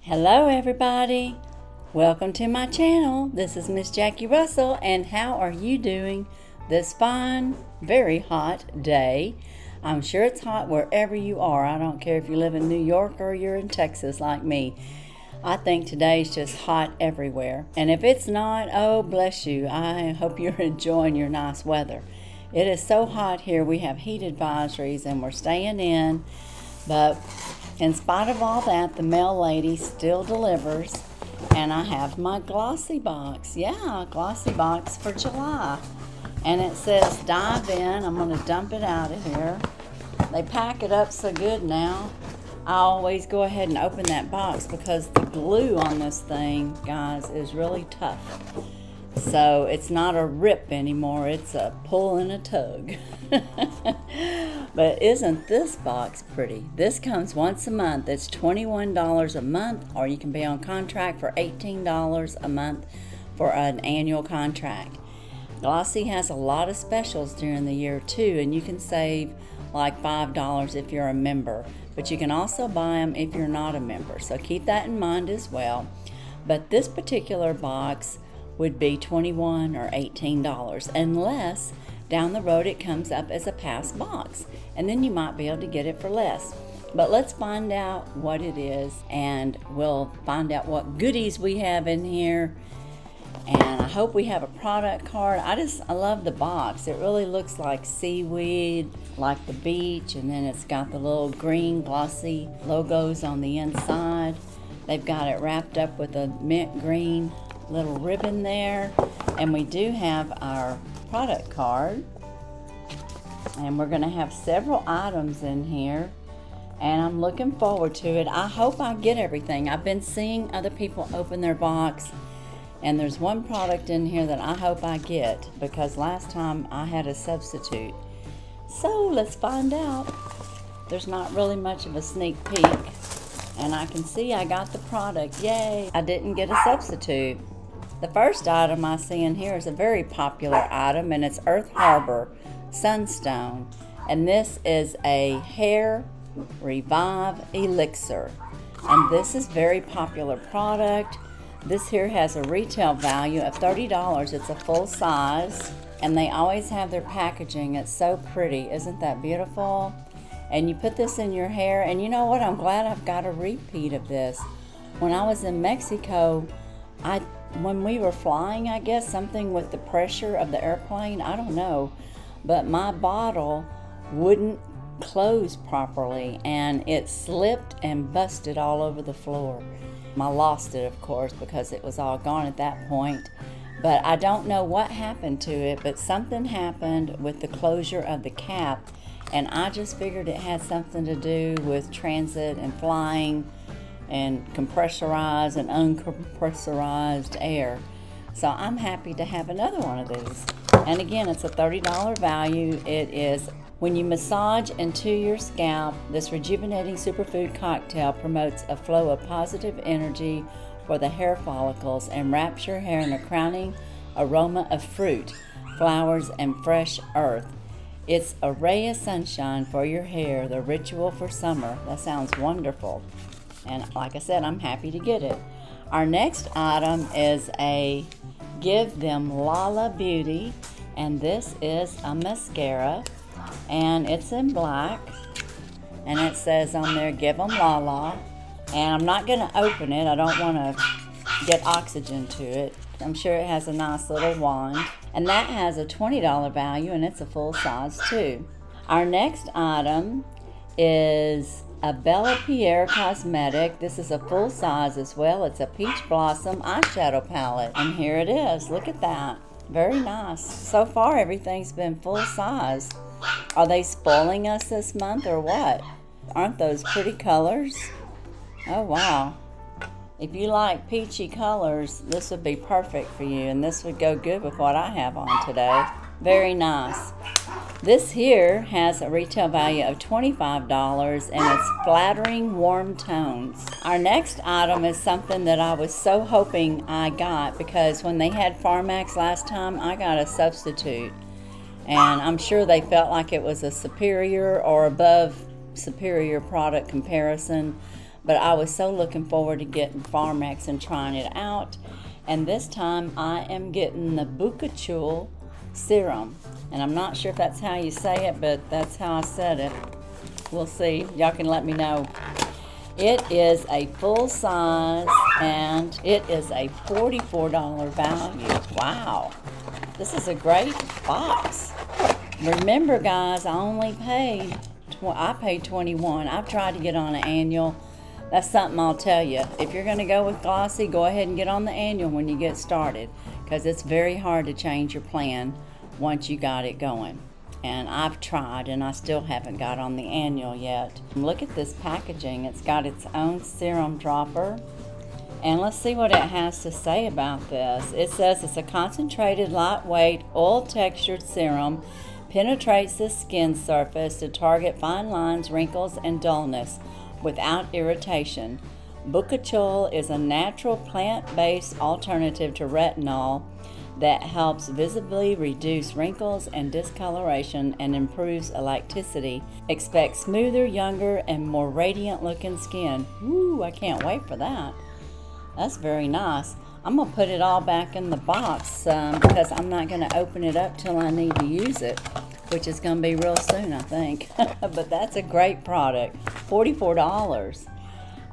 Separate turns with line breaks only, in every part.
Hello everybody, welcome to my channel. This is Miss Jackie Russell, and how are you doing this fine, very hot day? I'm sure it's hot wherever you are. I don't care if you live in New York or you're in Texas like me. I think today's just hot everywhere, and if it's not, oh bless you, I hope you're enjoying your nice weather. It is so hot here. We have heat advisories and we're staying in, but in spite of all that, the mail lady still delivers, and I have my Glossy Box. Yeah, Glossy Box for July. And it says dive in. I'm going to dump it out of here. They pack it up so good now. I always go ahead and open that box because the glue on this thing, guys, is really tough. So it's not a rip anymore, it's a pull and a tug. But isn't this box pretty? This comes once a month. It's $21 a month, or you can be on contract for $18 a month for an annual contract. Glossy has a lot of specials during the year too, and you can save like $5 if you're a member. But you can also buy them if you're not a member, so keep that in mind as well. But this particular box would be $21 or $18 unless down the road it comes up as a pass box, and then you might be able to get it for less. But let's find out what it is, and we'll find out what goodies we have in here, and I hope we have a product card. I love the box. It really looks like seaweed, like the beach, and then it's got the little green glossy logos on the inside. They've got it wrapped up with a mint green little ribbon there, and we do have our product card, and we're going to have several items in here, and I'm looking forward to it. I hope I get everything. I've been seeing other people open their box, and there's one product in here that I hope I get because last time I had a substitute. So let's find out. There's not really much of a sneak peek, and I can see I got the product. Yay! I didn't get a substitute. The first item I see in here is a very popular item, and it's Earth Harbor Sunstone. And this is a hair revive elixir. And this is very popular product. This here has a retail value of $30. It's a full size, and they always have their packaging. It's so pretty. Isn't that beautiful? And you put this in your hair, and you know what? I'm glad I've got a repeat of this. When I was in Mexico, when we were flying, I guess, something with the pressure of the airplane, I don't know, but my bottle wouldn't close properly, and it slipped and busted all over the floor. I lost it, of course, because it was all gone at that point, but I don't know what happened to it, but something happened with the closure of the cap, and I just figured it had something to do with transit and flying and compressorized and uncompressorized air. So I'm happy to have another one of these. And again, it's a $30 value. It is when you massage into your scalp, this rejuvenating superfood cocktail promotes a flow of positive energy for the hair follicles and wraps your hair in a crowning aroma of fruit, flowers, and fresh earth. It's a ray of sunshine for your hair, the ritual for summer. That sounds wonderful. And like I said, I'm happy to get it. Our next item is a Give Them Lala Beauty, and this is a mascara, and it's in black, and it says on there, Give Them Lala. And I'm not going to open it. I don't want to get oxygen to it. I'm sure it has a nice little wand, and that has a $20 value, and it's a full size too. Our next item is a Bella Pierre cosmetic. This is a full size as well. It's a peach blossom eyeshadow palette, and here it is. Look at that. Very nice. So far everything's been full size. Are they spoiling us this month or what? Aren't those pretty colors? Oh wow. If you like peachy colors, this would be perfect for you, and this would go good with what I have on today. Very nice. This here has a retail value of $25, and it's flattering warm tones. Our next item is something that I was so hoping I got, because when they had Pharmax last time, I got a substitute. And I'm sure they felt like it was a superior or above superior product comparison. but I was so looking forward to getting Pharmax and trying it out. And this time I am getting the Bukachul serum. And I'm not sure if that's how you say it, but that's how I said it. We'll see. Y'all can let me know. It is a full size and it is a $44 value. Wow. This is a great box. Remember guys, I paid $21. I've tried to get on an annual. That's something I'll tell you. If you're going to go with Glossy, go ahead and get on the annual when you get started, because it's very hard to change your plan once you got it going. And I've tried and I still haven't got on the annual yet. Look at this packaging. It's got its own serum dropper. And let's see what it has to say about this. It says it's a concentrated, lightweight, oil-textured serum, penetrates the skin surface to target fine lines, wrinkles, and dullness without irritation. Bukachul is a natural plant-based alternative to retinol that helps visibly reduce wrinkles and discoloration and improves elasticity. Expect smoother, younger, and more radiant looking skin. Woo, I can't wait for that. That's very nice. I'm going to put it all back in the box because I'm not going to open it up till I need to use it, which is going to be real soon, I think. But that's a great product. $44.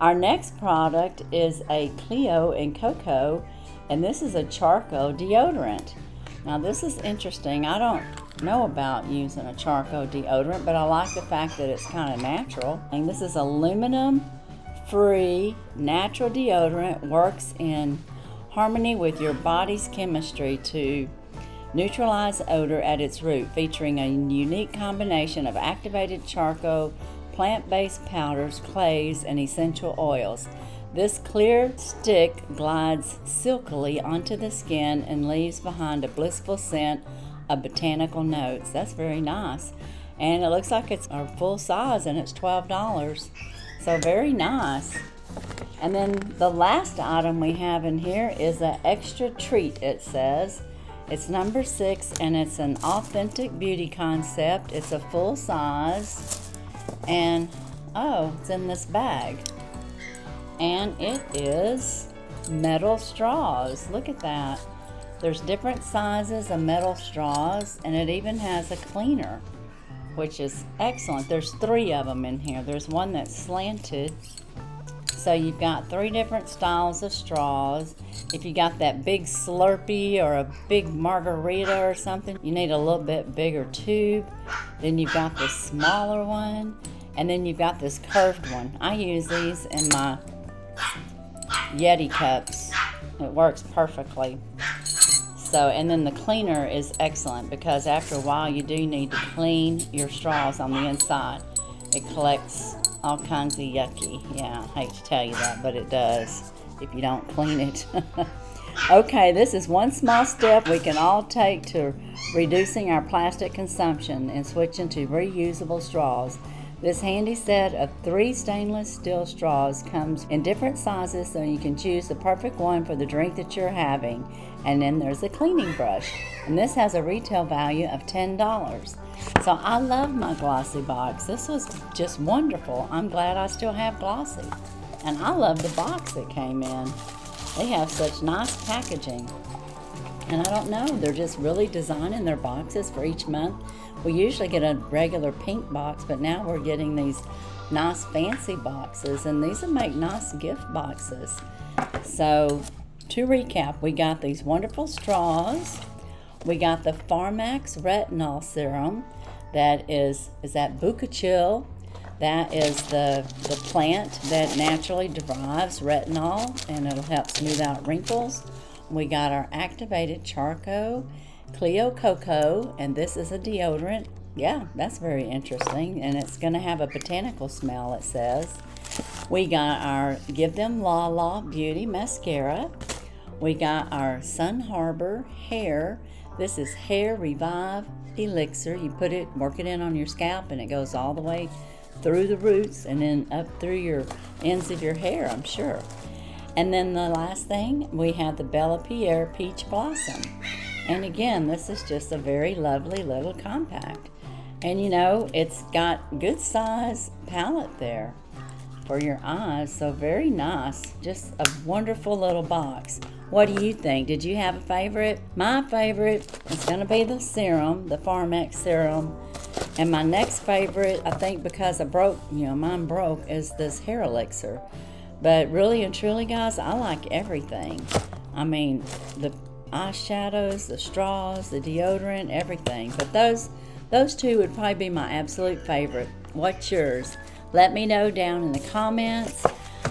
Our next product is a Clio and Cocoa, and this is a charcoal deodorant. Now this is interesting. I don't know about using a charcoal deodorant, but I like the fact that it's kind of natural. And this is aluminum free natural deodorant, works in harmony with your body's chemistry to neutralize odor at its root, featuring a unique combination of activated charcoal, plant-based powders, clays, and essential oils. This clear stick glides silkily onto the skin and leaves behind a blissful scent of botanical notes. That's very nice. And it looks like it's a full size and it's $12. So very nice. And then the last item we have in here is an extra treat, it says. It's number 6 and it's an authentic beauty concept. It's a full size. And oh, it's in this bag. And it is metal straws. Look at that. There's different sizes of metal straws, and it even has a cleaner, which is excellent. There's 3 of them in here. There's one that's slanted. So you've got 3 different styles of straws. If you got that big Slurpee or a big margarita or something, you need a little bit bigger tube. Then you've got this smaller one, and then you've got this curved one. I use these in my Yeti cups. It works perfectly. So, and then the cleaner is excellent because after a while you do need to clean your straws on the inside. It collects all kinds of yucky. Yeah, I hate to tell you that, but it does if you don't clean it. Okay, this is one small step we can all take to reducing our plastic consumption and switching to reusable straws. This handy set of 3 stainless steel straws comes in different sizes so you can choose the perfect one for the drink that you're having. And then there's a cleaning brush. And this has a retail value of $10. So I love my Glossy box. This was just wonderful. I'm glad I still have Glossy. And I love the box it came in. They have such nice packaging. And I don't know, they're just really designing their boxes for each month. We usually get a regular pink box, but now we're getting these nice fancy boxes, and these will make nice gift boxes. So to recap, we got these wonderful straws. We got the Pharmax retinol serum. That is that Bukachul. That is the plant that naturally derives retinol, and it'll help smooth out wrinkles. We got our activated charcoal, Clio Cocoa, and this is a deodorant. Yeah, that's very interesting, and it's going to have a botanical smell, it says. We got our Give Them La La Beauty Mascara. We got our Sun Harbor Hair. This is Hair Revive Elixir. You put it, work it in on your scalp, and it goes all the way through the roots and then up through your ends of your hair, I'm sure. And then the last thing, we have the Bella Pierre Peach Blossom. And again, this is just a very lovely little compact. And you know, it's got good size palette there for your eyes. So very nice. Just a wonderful little box. What do you think? Did you have a favorite? My favorite is going to be the serum, the Pharmex serum. And my next favorite, I think because I broke, mine broke, is this hair elixir. But really and truly, guys, I like everything. I mean, the eyeshadows, the straws, the deodorant, everything. But those two would probably be my absolute favorite. What's yours? Let me know down in the comments.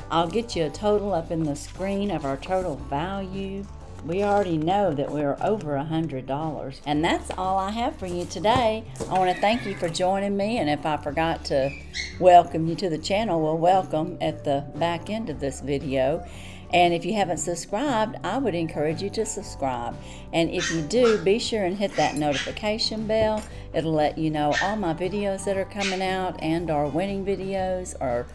I'll get you a total up in the screen of our total value. We already know that we're over $100. And that's all I have for you today. I want to thank you for joining me. And if I forgot to welcome you to the channel, well, welcome at the back end of this video. And if you haven't subscribed, I would encourage you to subscribe. And if you do, be sure and hit that notification bell. It'll let you know all my videos that are coming out and our winning videos or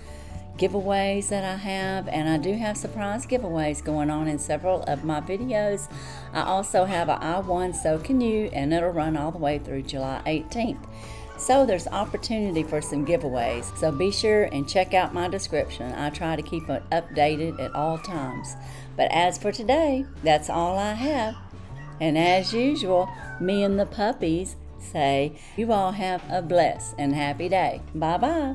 giveaways that I have. And I do have surprise giveaways going on in several of my videos. I also have a I Won So Can You, and it'll run all the way through July 18th. So there's opportunity for some giveaways. So be sure and check out my description. I try to keep it updated at all times. But as for today, that's all I have. And as usual, me and the puppies say, you all have a blessed and happy day. Bye-bye.